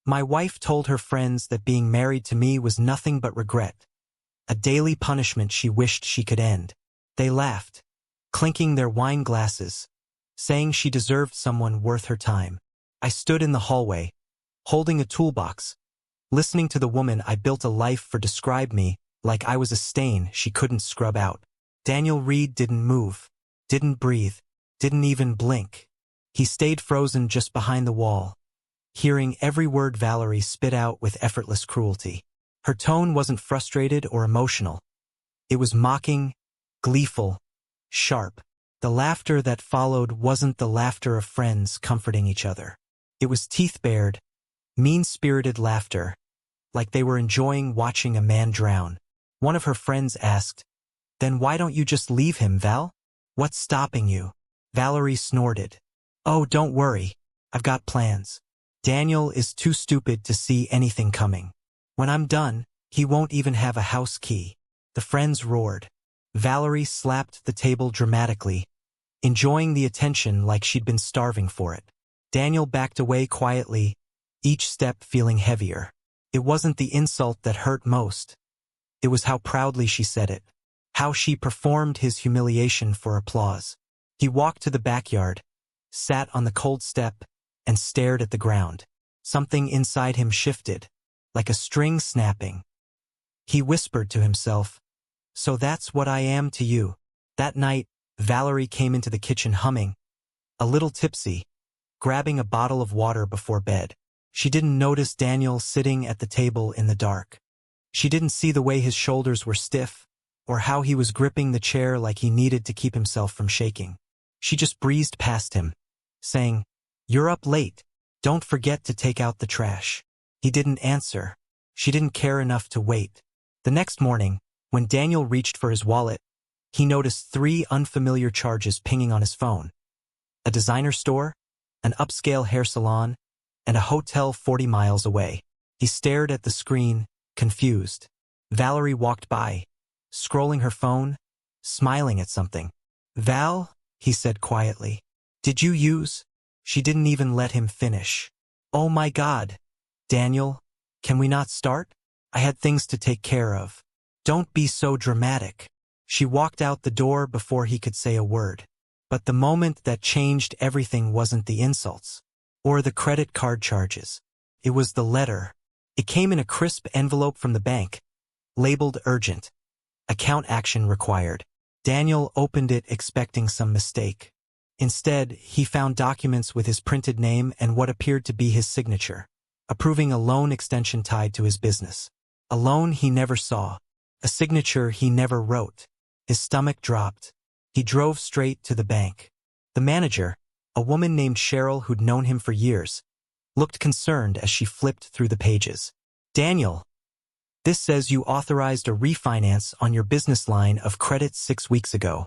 My wife told her friends that being married to me was nothing but regret, a daily punishment she wished she could end. They laughed, clinking their wine glasses, saying she deserved someone worth her time. I stood in the hallway, holding a toolbox, listening to the woman I built a life for describe me like I was a stain she couldn't scrub out. Daniel Reed didn't move, didn't breathe, didn't even blink. He stayed frozen just behind the wall, hearing every word Valerie spit out with effortless cruelty. Her tone wasn't frustrated or emotional. It was mocking, gleeful, sharp. The laughter that followed wasn't the laughter of friends comforting each other. It was teeth-bared, mean-spirited laughter, like they were enjoying watching a man drown. One of her friends asked, "Then why don't you just leave him, Val? What's stopping you?" Valerie snorted. "Oh, don't worry. I've got plans. Daniel is too stupid to see anything coming. When I'm done, he won't even have a house key." The friends roared. Valerie slapped the table dramatically, enjoying the attention like she'd been starving for it. Daniel backed away quietly, each step feeling heavier. It wasn't the insult that hurt most. It was how proudly she said it, how she performed his humiliation for applause. He walked to the backyard, sat on the cold step, and stared at the ground. Something inside him shifted, like a string snapping. He whispered to himself, "So that's what I am to you." That night, Valerie came into the kitchen humming, a little tipsy, grabbing a bottle of water before bed. She didn't notice Daniel sitting at the table in the dark. She didn't see the way his shoulders were stiff, or how he was gripping the chair like he needed to keep himself from shaking. She just breezed past him, saying, "You're up late. Don't forget to take out the trash." He didn't answer. She didn't care enough to wait. The next morning, when Daniel reached for his wallet, he noticed 3 unfamiliar charges pinging on his phone. A designer store, an upscale hair salon, and a hotel 40 miles away. He stared at the screen, confused. Valerie walked by, scrolling her phone, smiling at something. "Val," he said quietly, "did you use?" She didn't even let him finish. "Oh my God. Daniel, can we not start? I had things to take care of." "Don't be so dramatic." She walked out the door before he could say a word. But the moment that changed everything wasn't the insults, or the credit card charges. It was the letter. It came in a crisp envelope from the bank, labeled urgent. Account action required. Daniel opened it expecting some mistake. Instead, he found documents with his printed name and what appeared to be his signature, approving a loan extension tied to his business. A loan he never saw. A signature he never wrote. His stomach dropped. He drove straight to the bank. The manager, a woman named Cheryl who'd known him for years, looked concerned as she flipped through the pages. "Daniel, this says you authorized a refinance on your business line of credit 6 weeks ago."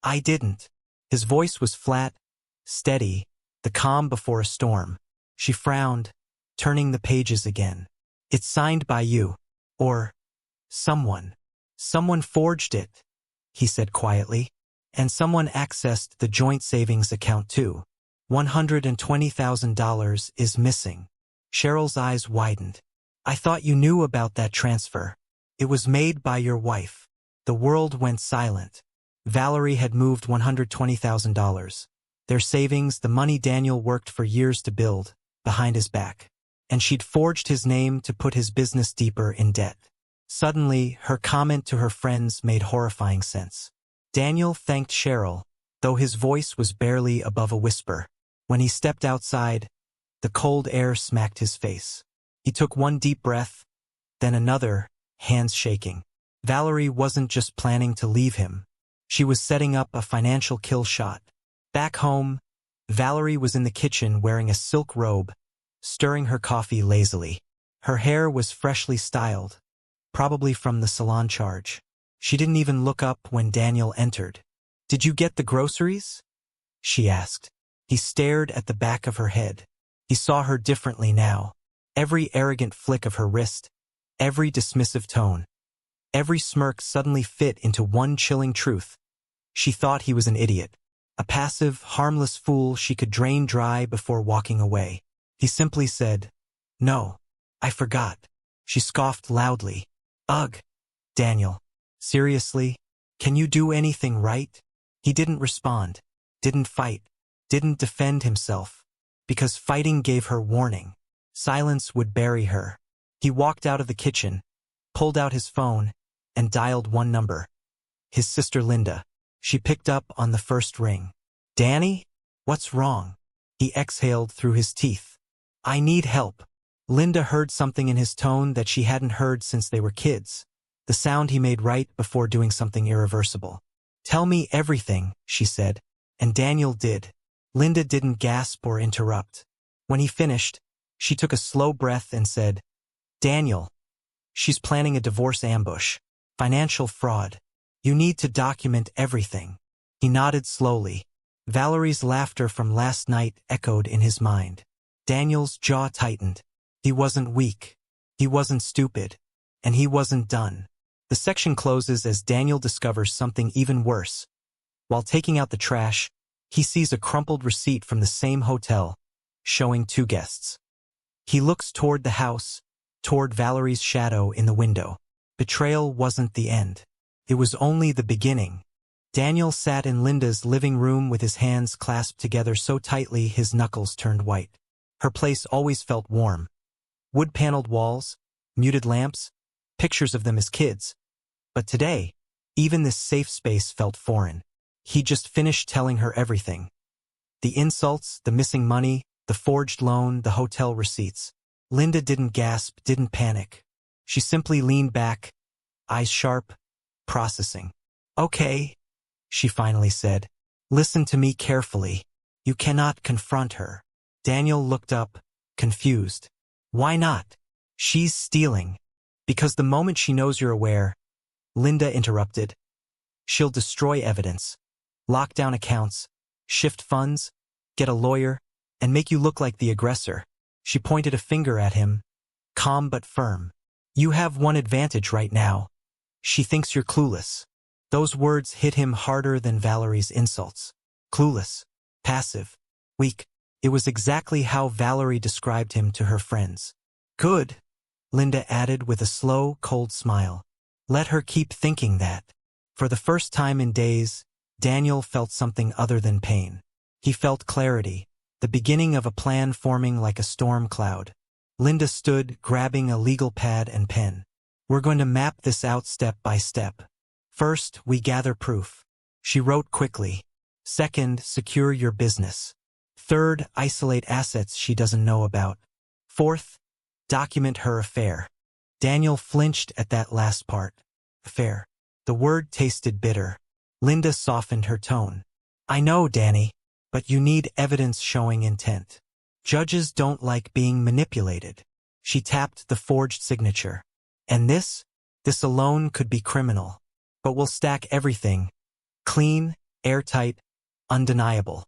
"I didn't." His voice was flat, steady, the calm before a storm. She frowned, turning the pages again. "It's signed by you. Or someone. Someone forged it," he said quietly. "And someone accessed the joint savings account too. $120,000 is missing." Cheryl's eyes widened. "I thought you knew about that transfer. It was made by your wife." The world went silent. Valerie had moved $120,000. Their savings, the money Daniel worked for years to build, behind his back. And she'd forged his name to put his business deeper in debt. Suddenly, her comment to her friends made horrifying sense. Daniel thanked Cheryl, though his voice was barely above a whisper. When he stepped outside, the cold air smacked his face. He took one deep breath, then another, hands shaking. Valerie wasn't just planning to leave him. She was setting up a financial kill shot. Back home, Valerie was in the kitchen wearing a silk robe, stirring her coffee lazily. Her hair was freshly styled, probably from the salon charge. She didn't even look up when Daniel entered. "Did you get the groceries?" she asked. He stared at the back of her head. He saw her differently now. Every arrogant flick of her wrist, every dismissive tone, every smirk suddenly fit into one chilling truth. She thought he was an idiot, a passive, harmless fool she could drain dry before walking away. He simply said, No. I forgot. She scoffed loudly. Ugh. Daniel. Seriously? Can you do anything right? He didn't respond. Didn't fight. Didn't defend himself. Because fighting gave her warning. Silence would bury her. He walked out of the kitchen, pulled out his phone, and dialed one number. His sister Linda. She picked up on the first ring. Danny? What's wrong? He exhaled through his teeth. I need help. Linda heard something in his tone that she hadn't heard since they were kids. The sound he made right before doing something irreversible. Tell me everything, she said. And Daniel did. Linda didn't gasp or interrupt. When he finished, she took a slow breath and said, Daniel. She's planning a divorce ambush. Financial fraud. You need to document everything. He nodded slowly. Valerie's laughter from last night echoed in his mind. Daniel's jaw tightened. He wasn't weak. He wasn't stupid. And he wasn't done. The section closes as Daniel discovers something even worse. While taking out the trash, he sees a crumpled receipt from the same hotel, showing 2 guests. He looks toward the house, toward Valerie's shadow in the window. Betrayal wasn't the end. It was only the beginning. Daniel sat in Linda's living room with his hands clasped together so tightly his knuckles turned white. Her place always felt warm. Wood-paneled walls, muted lamps, pictures of them as kids. But today, even this safe space felt foreign. He just finished telling her everything. The insults, the missing money, the forged loan, the hotel receipts. Linda didn't gasp, didn't panic. She simply leaned back, eyes sharp, processing. Okay, she finally said. Listen to me carefully. You cannot confront her. Daniel looked up, confused. Why not? She's stealing. Because the moment she knows you're aware, Linda interrupted. She'll destroy evidence, lock down accounts, shift funds, get a lawyer, and make you look like the aggressor. She pointed a finger at him, calm but firm. You have one advantage right now. She thinks you're clueless. Those words hit him harder than Valerie's insults. Clueless, passive, weak. It was exactly how Valerie described him to her friends. Good, Linda added with a slow, cold smile. Let her keep thinking that. For the first time in days, Daniel felt something other than pain. He felt clarity, the beginning of a plan forming like a storm cloud. Linda stood, grabbing a legal pad and pen. We're going to map this out step by step. First, we gather proof. She wrote quickly. Second, secure your business. Third, isolate assets she doesn't know about. Fourth, document her affair. Daniel flinched at that last part. Affair. The word tasted bitter. Linda softened her tone. I know, Danny, but you need evidence showing intent. Judges don't like being manipulated. She tapped the forged signature. And this alone could be criminal. But we'll stack everything. Clean, airtight, undeniable.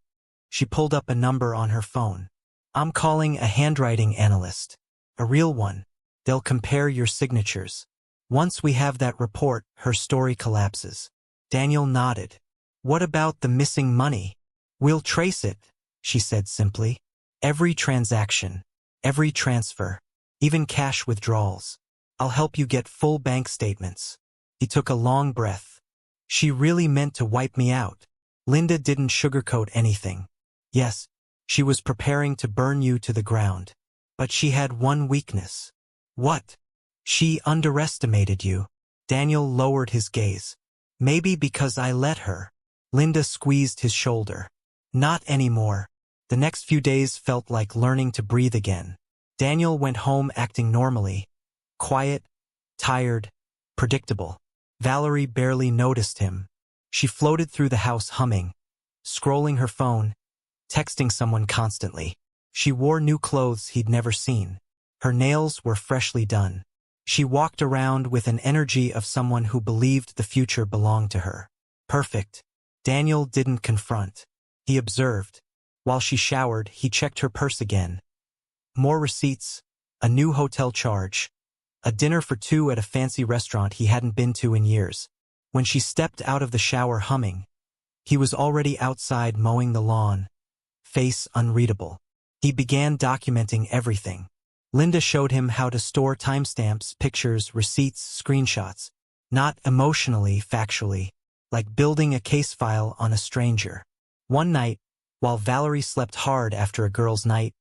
She pulled up a number on her phone. I'm calling a handwriting analyst. A real one. They'll compare your signatures. Once we have that report, her story collapses. Daniel nodded. What about the missing money? We'll trace it, she said simply. Every transaction, every transfer, even cash withdrawals. I'll help you get full bank statements. He took a long breath. She really meant to wipe me out. Linda didn't sugarcoat anything. Yes, she was preparing to burn you to the ground. But she had one weakness. What? She underestimated you. Daniel lowered his gaze. Maybe because I let her. Linda squeezed his shoulder. Not anymore. The next few days felt like learning to breathe again. Daniel went home acting normally. Quiet, tired, predictable. Valerie barely noticed him. She floated through the house humming, scrolling her phone, texting someone constantly. She wore new clothes he'd never seen. Her nails were freshly done. She walked around with an energy of someone who believed the future belonged to her. Perfect. Daniel didn't confront. He observed. While she showered, he checked her purse again. More receipts, a new hotel charge, a dinner for 2 at a fancy restaurant he hadn't been to in years. When she stepped out of the shower humming, he was already outside mowing the lawn, face unreadable. He began documenting everything. Linda showed him how to store timestamps, pictures, receipts, screenshots. Not emotionally, factually, like building a case file on a stranger. One night, while Valerie slept hard after a girls' night,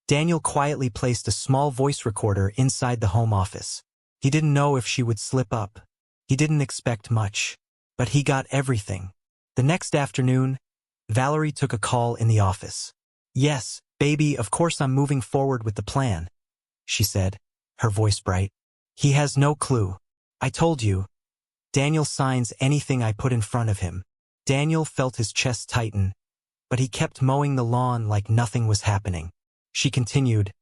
Daniel quietly placed a small voice recorder inside the home office. He didn't know if she would slip up. He didn't expect much. But he got everything. The next afternoon, Valerie took a call in the office. "Yes, baby, of course I'm moving forward with the plan," she said, her voice bright. "He has no clue. I told you. Daniel signs anything I put in front of him." Daniel felt his chest tighten, but he kept mowing the lawn like nothing was happening. She continued,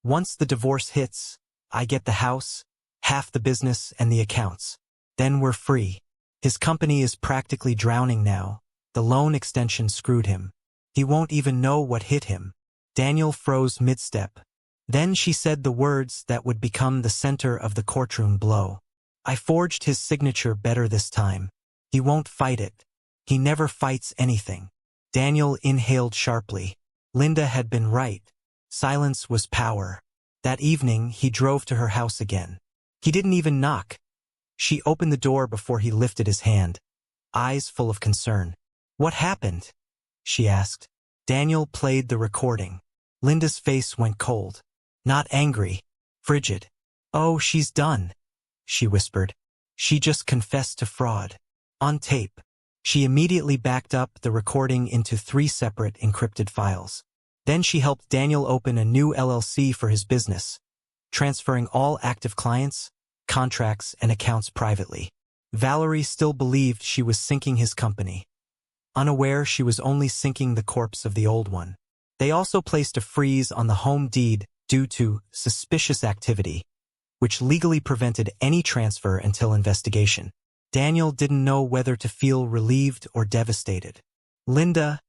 "Once the divorce hits, I get the house, half the business and the accounts. Then we're free. His company is practically drowning now. The loan extension screwed him. He won't even know what hit him." Daniel froze mid-step. Then she said the words that would become the center of the courtroom blow. "I forged his signature better this time. He won't fight it. He never fights anything." Daniel inhaled sharply. Linda had been right. Silence was power. That evening, he drove to her house again. He didn't even knock. She opened the door before he lifted his hand, eyes full of concern. "What happened?" she asked. Daniel played the recording. Linda's face went cold. Not angry, frigid. "Oh, she's done," she whispered. "She just confessed to fraud. On tape." She immediately backed up the recording into 3 separate encrypted files. Then she helped Daniel open a new LLC for his business, transferring all active clients, contracts, and accounts privately. Valerie still believed she was sinking his company. Unaware she was only sinking the corpse of the old one. They also placed a freeze on the home deed due to suspicious activity, which legally prevented any transfer until investigation. Daniel didn't know whether to feel relieved or devastated. "Linda,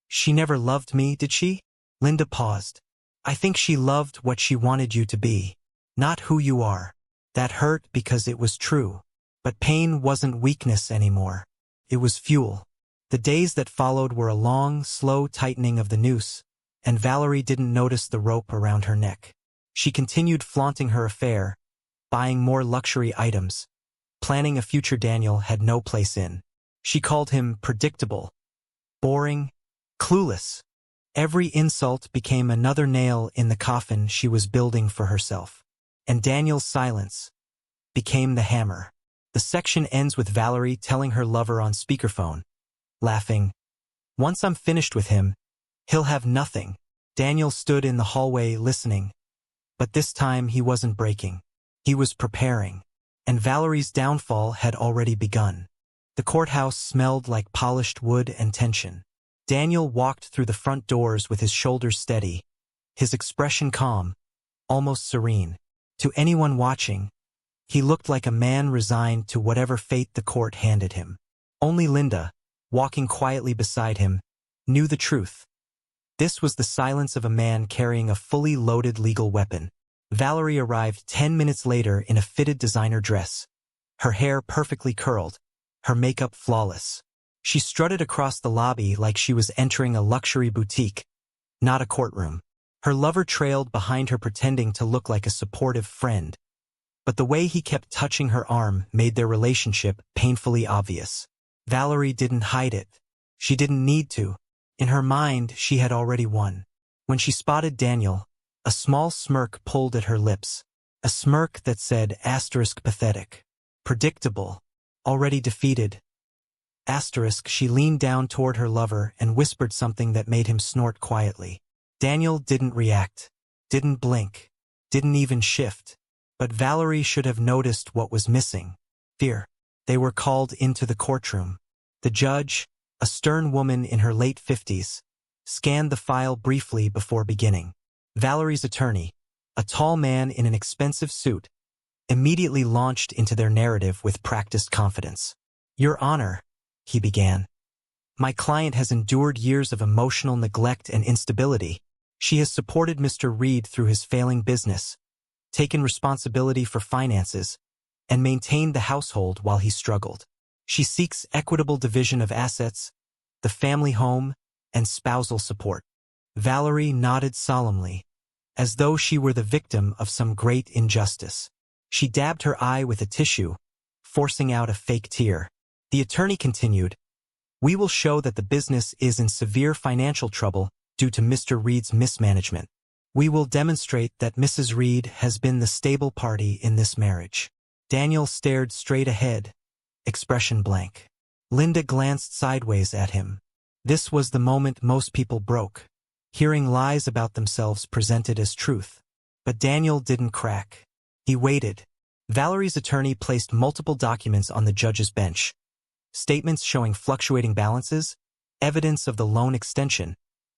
she never loved me, did she?" Linda paused. "I think she loved what she wanted you to be, not who you are." That hurt because it was true. But pain wasn't weakness anymore. It was fuel. The days that followed were a long, slow tightening of the noose, and Valerie didn't notice the rope around her neck. She continued flaunting her affair, buying more luxury items, planning a future Daniel had no place in. She called him predictable, boring, clueless. Every insult became another nail in the coffin she was building for herself. And Daniel's silence became the hammer. The section ends with Valerie telling her lover on speakerphone, laughing, "Once I'm finished with him, he'll have nothing." Daniel stood in the hallway listening, but this time he wasn't breaking. He was preparing, and Valerie's downfall had already begun. The courthouse smelled like polished wood and tension. Daniel walked through the front doors with his shoulders steady, his expression calm, almost serene. To anyone watching, he looked like a man resigned to whatever fate the court handed him. Only Linda, walking quietly beside him, knew the truth. This was the silence of a man carrying a fully loaded legal weapon. Valerie arrived 10 minutes later in a fitted designer dress, her hair perfectly curled, her makeup flawless. She strutted across the lobby like she was entering a luxury boutique, not a courtroom. Her lover trailed behind her pretending to look like a supportive friend. But the way he kept touching her arm made their relationship painfully obvious. Valerie didn't hide it. She didn't need to. In her mind, she had already won. When she spotted Daniel, a small smirk pulled at her lips. A smirk that said *pathetic. Predictable. Already defeated. She leaned down toward her lover and whispered something that made him snort quietly. Daniel didn't react, didn't blink, didn't even shift. But Valerie should have noticed what was missing. Fear. They were called into the courtroom. The judge, a stern woman in her late 50s, scanned the file briefly before beginning. Valerie's attorney, a tall man in an expensive suit, immediately launched into their narrative with practiced confidence. "Your Honor," he began, "my client has endured years of emotional neglect and instability. She has supported Mr. Reed through his failing business, taken responsibility for finances, and maintained the household while he struggled. She seeks equitable division of assets, the family home, and spousal support." Valerie nodded solemnly, as though she were the victim of some great injustice. She dabbed her eye with a tissue, forcing out a fake tear. The attorney continued, "We will show that the business is in severe financial trouble due to Mr. Reed's mismanagement. We will demonstrate that Mrs. Reed has been the stable party in this marriage." Daniel stared straight ahead, expression blank. Linda glanced sideways at him. This was the moment most people broke, hearing lies about themselves presented as truth. But Daniel didn't crack. He waited. Valerie's attorney placed multiple documents on the judge's bench. Statements showing fluctuating balances, evidence of the loan extension,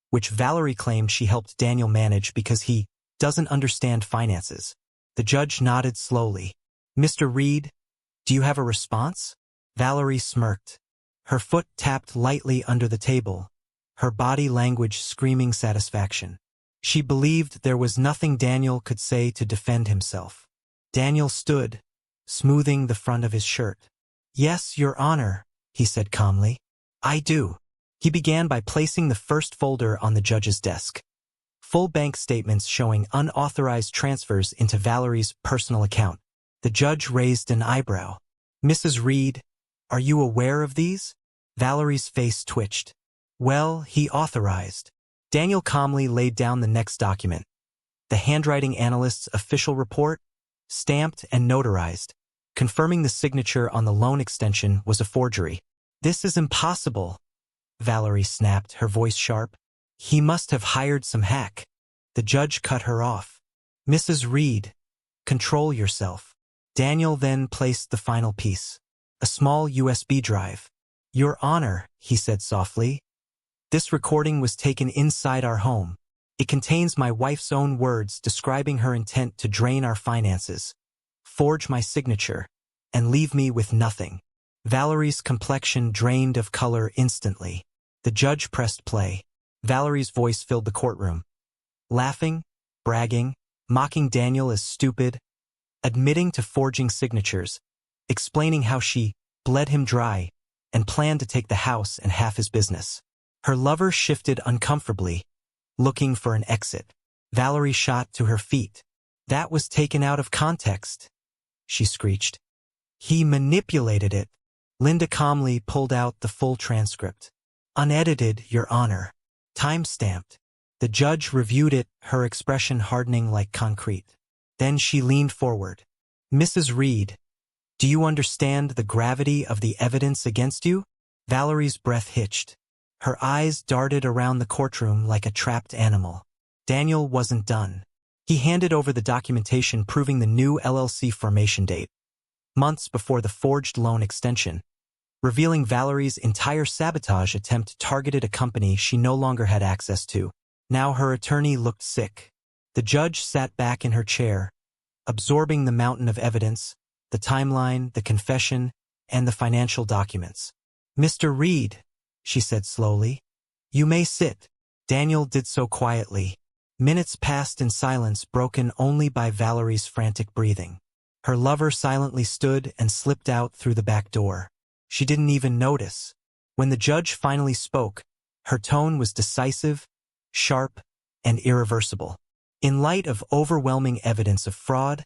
which Valerie claimed she helped Daniel manage because he doesn't understand finances. The judge nodded slowly. "Mr. Reed, do you have a response?" Valerie smirked. Her foot tapped lightly under the table, her body language screaming satisfaction. She believed there was nothing Daniel could say to defend himself. Daniel stood, smoothing the front of his shirt. "Yes, Your Honor," he said calmly. "I do." He began by placing the first folder on the judge's desk. Full bank statements showing unauthorized transfers into Valerie's personal account. The judge raised an eyebrow. "Mrs. Reed, are you aware of these?" Valerie's face twitched. "Well, he authorized." Daniel calmly laid down the next document. The handwriting analyst's official report, stamped and notarized, confirming the signature on the loan extension was a forgery. "This is impossible," Valerie snapped, her voice sharp. "He must have hired some hack." The judge cut her off. "Mrs. Reed, control yourself." Daniel then placed the final piece, a small USB drive. "Your Honor," he said softly, "this recording was taken inside our home. It contains my wife's own words describing her intent to drain our finances, forge my signature, and leave me with nothing." Valerie's complexion drained of color instantly. The judge pressed play. Valerie's voice filled the courtroom. Laughing, bragging, mocking Daniel as stupid, admitting to forging signatures, explaining how she bled him dry and planned to take the house and half his business. Her lover shifted uncomfortably, looking for an exit. Valerie shot to her feet. "That was taken out of context," she screeched. "He manipulated it." Linda calmly pulled out the full transcript. "Unedited, Your Honor. Time-stamped." The judge reviewed it, her expression hardening like concrete. Then she leaned forward. "Mrs. Reed, do you understand the gravity of the evidence against you?" Valerie's breath hitched. Her eyes darted around the courtroom like a trapped animal. Daniel wasn't done. He handed over the documentation proving the new LLC formation date, months before the forged loan extension, revealing Valerie's entire sabotage attempt targeted a company she no longer had access to. Now her attorney looked sick. The judge sat back in her chair, absorbing the mountain of evidence, the timeline, the confession, and the financial documents. "Mr. Reed," she said slowly, "you may sit." Daniel did so quietly. Minutes passed in silence, broken only by Valerie's frantic breathing. Her lover silently stood and slipped out through the back door. She didn't even notice. When the judge finally spoke, her tone was decisive, sharp, and irreversible. In light of overwhelming evidence of fraud,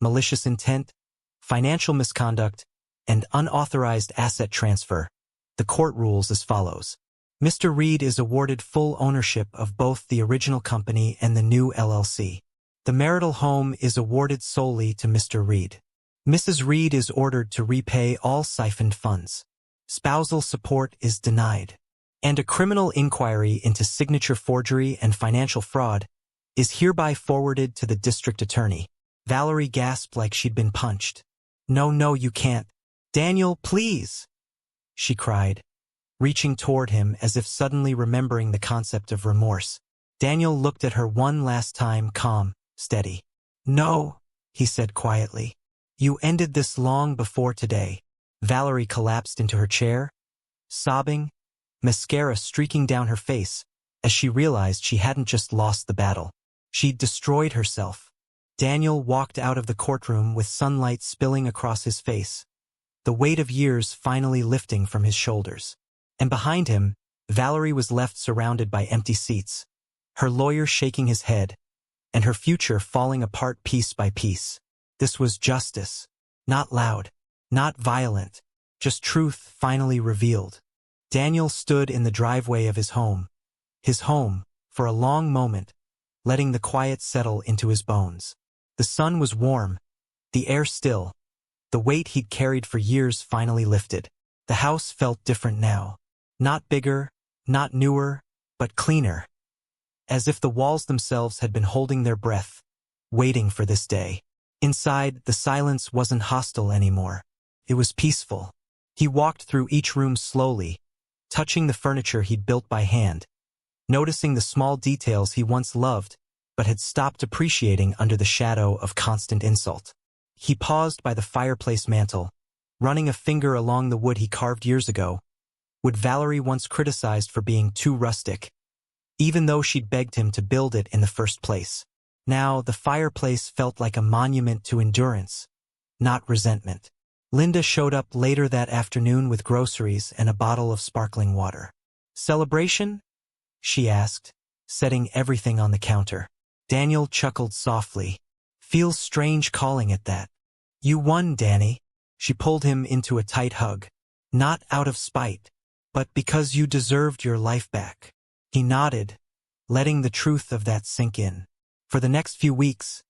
malicious intent, financial misconduct, and unauthorized asset transfer, the court rules as follows. Mr. Reed is awarded full ownership of both the original company and the new LLC. The marital home is awarded solely to Mr. Reed. Mrs. Reed is ordered to repay all siphoned funds. Spousal support is denied. And a criminal inquiry into signature forgery and financial fraud is hereby forwarded to the district attorney. Valerie gasped like she'd been punched. No, you can't. Daniel, please," she cried, reaching toward him as if suddenly remembering the concept of remorse. Daniel looked at her one last time, calm, steady. "No," he said quietly. "You ended this long before today." Valerie collapsed into her chair, sobbing, mascara streaking down her face, as she realized she hadn't just lost the battle. She'd destroyed herself. Daniel walked out of the courtroom with sunlight spilling across his face, the weight of years finally lifting from his shoulders. And behind him, Valerie was left surrounded by empty seats, her lawyer shaking his head, and her future falling apart piece by piece. This was justice. Not loud, not violent, just truth finally revealed. Daniel stood in the driveway of his home, for a long moment, letting the quiet settle into his bones. The sun was warm, the air still. The weight he'd carried for years finally lifted. The house felt different now. Not bigger, not newer, but cleaner. As if the walls themselves had been holding their breath, waiting for this day. Inside, the silence wasn't hostile anymore. It was peaceful. He walked through each room slowly, touching the furniture he'd built by hand, noticing the small details he once loved but had stopped appreciating under the shadow of constant insult. He paused by the fireplace mantel, running a finger along the wood he carved years ago. Would Valerie once criticized for being too rustic, even though she'd begged him to build it in the first place. Now, the fireplace felt like a monument to endurance, not resentment. Linda showed up later that afternoon with groceries and a bottle of sparkling water. "Celebration?" she asked, setting everything on the counter. Daniel chuckled softly. "Feels strange calling it that." "You won, Danny." She pulled him into a tight hug. "Not out of spite, but because you deserved your life back." He nodded, letting the truth of that sink in. For the next few weeks,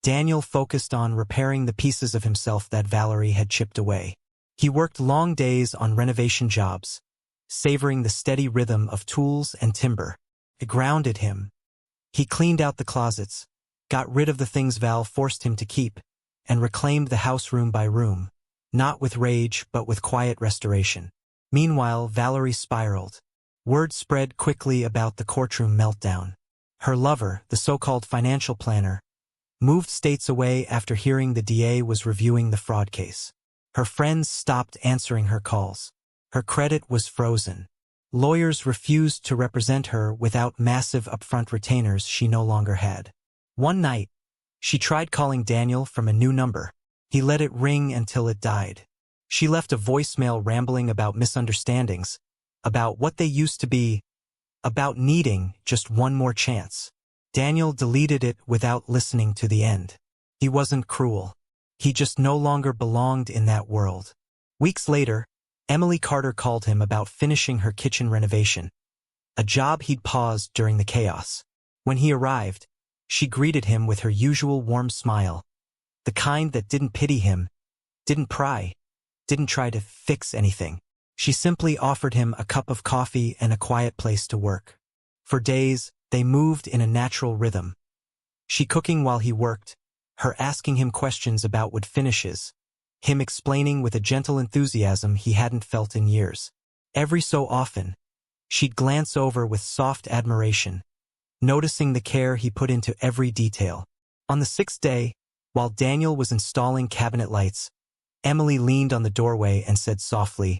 Daniel focused on repairing the pieces of himself that Valerie had chipped away. He worked long days on renovation jobs, savoring the steady rhythm of tools and timber. It grounded him. He cleaned out the closets, got rid of the things Val forced him to keep, and reclaimed the house room by room, not with rage but with quiet restoration. Meanwhile, Valerie spiraled. Word spread quickly about the courtroom meltdown. Her lover, the so-called financial planner, moved states away after hearing the DA was reviewing the fraud case. Her friends stopped answering her calls. Her credit was frozen. Lawyers refused to represent her without massive upfront retainers she no longer had. One night, she tried calling Daniel from a new number. He let it ring until it died. She left a voicemail rambling about misunderstandings, about what they used to be, about needing just one more chance. Daniel deleted it without listening to the end. He wasn't cruel. He just no longer belonged in that world. Weeks later, Emily Carter called him about finishing her kitchen renovation, a job he'd paused during the chaos. When he arrived, she greeted him with her usual warm smile, the kind that didn't pity him, didn't pry, didn't try to fix anything. She simply offered him a cup of coffee and a quiet place to work. For days, they moved in a natural rhythm. She cooking while he worked, her asking him questions about wood finishes, him explaining with a gentle enthusiasm he hadn't felt in years. Every so often, she'd glance over with soft admiration, noticing the care he put into every detail. On the sixth day, while Daniel was installing cabinet lights, Emily leaned on the doorway and said softly,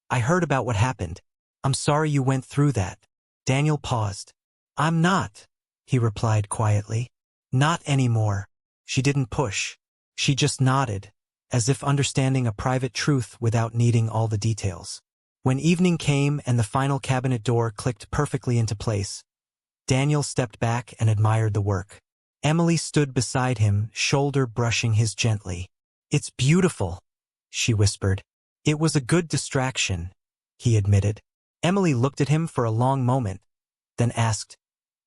"I heard about what happened. I'm sorry you went through that." Daniel paused. "I'm not," he replied quietly. "Not anymore." She didn't push. She just nodded, as if understanding a private truth without needing all the details. When evening came and the final cabinet door clicked perfectly into place, Daniel stepped back and admired the work. Emily stood beside him, shoulder brushing his gently. "It's beautiful," she whispered. "It was a good distraction," he admitted. Emily looked at him for a long moment, then asked,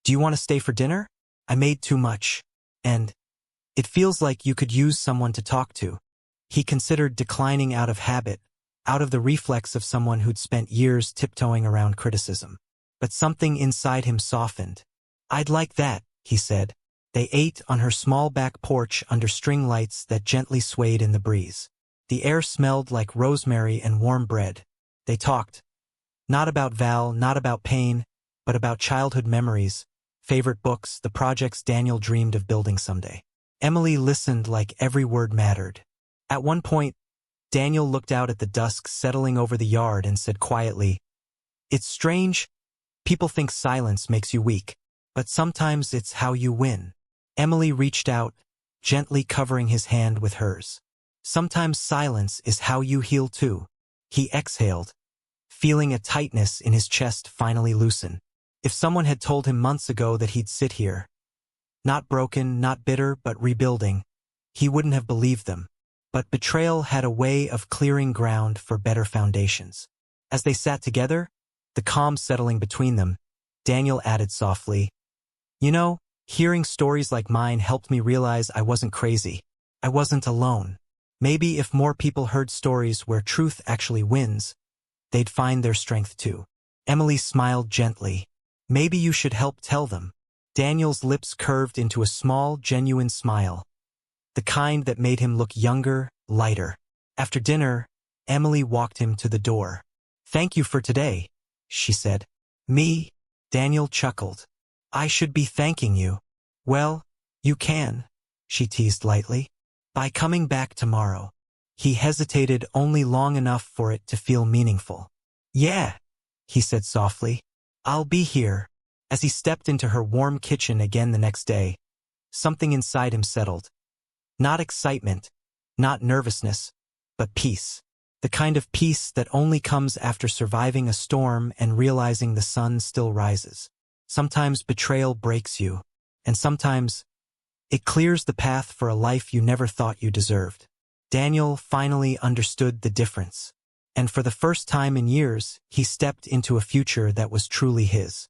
"Do you want to stay for dinner? I made too much, and it feels like you could use someone to talk to." He considered declining out of habit, out of the reflex of someone who'd spent years tiptoeing around criticism. But something inside him softened. "I'd like that," he said. They ate on her small back porch under string lights that gently swayed in the breeze. The air smelled like rosemary and warm bread. They talked. Not about Val, not about pain, but about childhood memories, favorite books, the projects Daniel dreamed of building someday. Emily listened like every word mattered. At one point, Daniel looked out at the dusk settling over the yard and said quietly, "It's strange. People think silence makes you weak, but sometimes it's how you win." Emily reached out, gently covering his hand with hers. "Sometimes silence is how you heal too." He exhaled, feeling a tightness in his chest finally loosen. If someone had told him months ago that he'd sit here, Not broken, not bitter, but rebuilding. He wouldn't have believed them. But betrayal had a way of clearing ground for better foundations. As they sat together, the calm settling between them, Daniel added softly, "You know, hearing stories like mine helped me realize I wasn't crazy. I wasn't alone. Maybe if more people heard stories where truth actually wins, they'd find their strength too." Emily smiled gently. "Maybe you should help tell them." Daniel's lips curved into a small, genuine smile, the kind that made him look younger, lighter. After dinner, Emily walked him to the door. "Thank you for today," she said. "Me?" Daniel chuckled. "I should be thanking you." "Well, you can," she teased lightly. "By coming back tomorrow." He hesitated only long enough for it to feel meaningful. "Yeah," he said softly. "I'll be here." As he stepped into her warm kitchen again the next day, something inside him settled. Not excitement, not nervousness, but peace. The kind of peace that only comes after surviving a storm and realizing the sun still rises. Sometimes betrayal breaks you, and sometimes it clears the path for a life you never thought you deserved. Daniel finally understood the difference, and for the first time in years, he stepped into a future that was truly his.